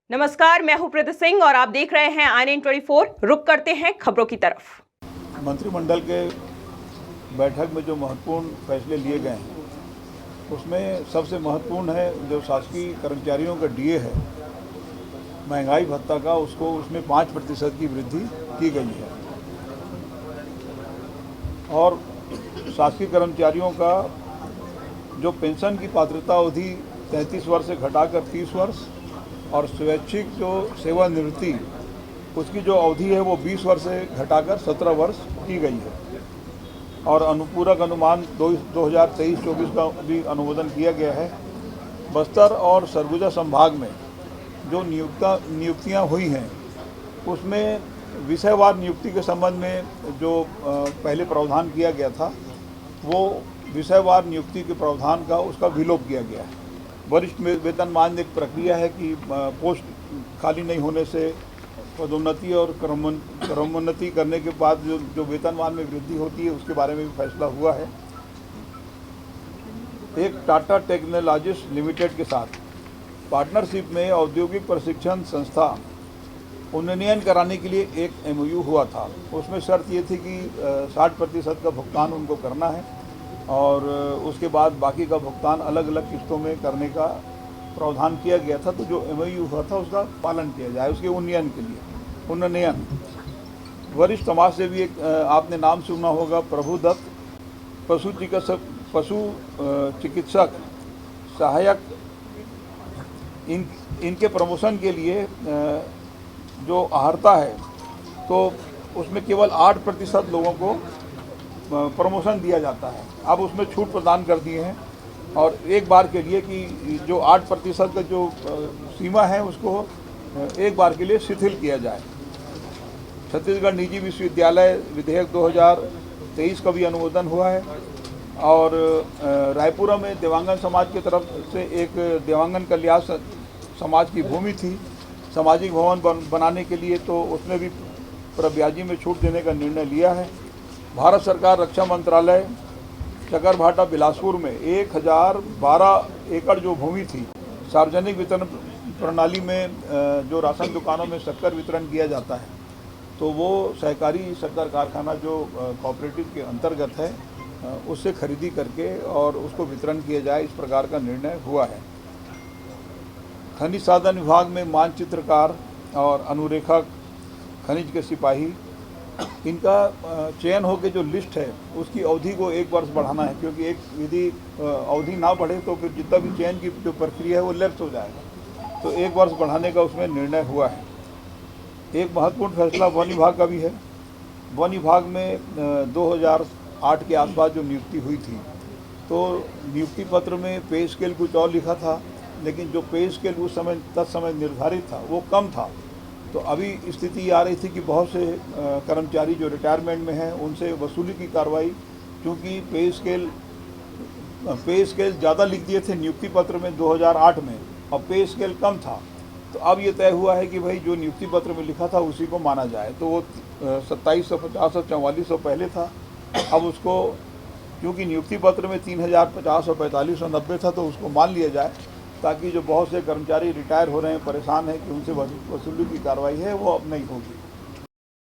नमस्कार, मैं हूं प्रीति सिंह और आप देख रहे हैं INN24। रुक करते हैं खबरों की तरफ। मंत्रिमंडल के बैठक में जो महत्वपूर्ण फैसले लिए गए हैं उसमें सबसे महत्वपूर्ण है जो शासकीय कर्मचारियों का डीए है, महंगाई भत्ता का, उसको उसमें 5% की वृद्धि की गई है। और शासकीय कर्मचारियों का जो पेंशन की पात्रता अवधि 33 वर्ष से घटाकर 30 वर्ष और स्वैच्छिक जो सेवानिवृत्ति उसकी जो अवधि है वो 20 वर्ष से घटाकर 17 वर्ष की गई है। और अनुपूरक अनुमान 2023-24 का भी अनुमोदन किया गया है। बस्तर और सरगुजा संभाग में जो नियुक्तियां हुई हैं उसमें विषयवार नियुक्ति के संबंध में जो पहले प्रावधान किया गया था वो विषयवार नियुक्ति के प्रावधान का उसका विलोप किया गया है। वरिष्ठ वेतनमान एक प्रक्रिया है कि पोस्ट खाली नहीं होने से पदोन्नति और क्रमोन्नति करने के बाद जो वेतनमान में वृद्धि होती है उसके बारे में भी फैसला हुआ है। एक टाटा टेक्नोलॉजीज लिमिटेड के साथ पार्टनरशिप में औद्योगिक प्रशिक्षण संस्था उन्नयन कराने के लिए एक MOU हुआ था। उसमें शर्त ये थी कि 60% का भुगतान उनको करना है और उसके बाद बाकी का भुगतान अलग अलग किस्तों में करने का प्रावधान किया गया था। तो जो MOU हुआ था उसका पालन किया जाए उसके उन्नयन के लिए। उन्नयन वरिष्ठ समाज से भी एक आपने नाम सुना होगा, प्रभुदत्त, पशु चिकित्सक सहायक, इनके प्रमोशन के लिए जो अहर्ता है तो उसमें केवल 8% लोगों को प्रमोशन दिया जाता है। अब उसमें छूट प्रदान कर दिए हैं और एक बार के लिए कि जो 8% का जो सीमा है उसको एक बार के लिए शिथिल किया जाए। छत्तीसगढ़ निजी विश्वविद्यालय विधेयक 2023 का भी अनुमोदन हुआ है। और रायपुरा में देवांगन समाज की तरफ से एक देवांगन कल्याण समाज की भूमि थी सामाजिक भवन बनाने के लिए, तो उसमें भी प्रब्याजी में छूट देने का निर्णय लिया है। भारत सरकार रक्षा मंत्रालय चकरभाटा बिलासपुर में 1012 एकड़ जो भूमि थी सार्वजनिक वितरण प्रणाली में जो राशन दुकानों में शक्कर वितरण किया जाता है तो वो सहकारी शक्कर कारखाना जो कोऑपरेटिव के अंतर्गत है उससे खरीदी करके और उसको वितरण किया जाए, इस प्रकार का निर्णय हुआ है। खनिज साधन विभाग में मानचित्रकार और अनुरेखक, खनिज के सिपाही, इनका चयन होकर जो लिस्ट है उसकी अवधि को 1 वर्ष बढ़ाना है, क्योंकि एक यदि अवधि ना बढ़े तो फिर जितना भी चयन की जो प्रक्रिया है वो लैप्स हो जाएगा। तो 1 वर्ष बढ़ाने का उसमें निर्णय हुआ है। एक महत्वपूर्ण फैसला वन विभाग का भी है। वन विभाग में 2008 के आसपास जो नियुक्ति हुई थी तो नियुक्ति पत्र में पे स्केल कुछ और लिखा था, लेकिन जो पे स्केल उस समय तत्समय निर्धारित था वो कम था। तो अभी स्थिति आ रही थी कि बहुत से कर्मचारी जो रिटायरमेंट में हैं उनसे वसूली की कार्रवाई, क्योंकि पे स्केल ज़्यादा लिख दिए थे नियुक्ति पत्र में 2008 में और पे स्केल कम था। तो अब ये तय हुआ है कि भाई जो नियुक्ति पत्र में लिखा था उसी को माना जाए। तो वो 2750 और 4400 पहले था, अब उसको क्योंकि नियुक्ति पत्र में 3050 और 4590 था तो उसको मान लिया जाए, ताकि जो बहुत से कर्मचारी रिटायर हो रहे हैं, परेशान हैं कि उनसे वसूली की कार्रवाई है वो अब नहीं होगी।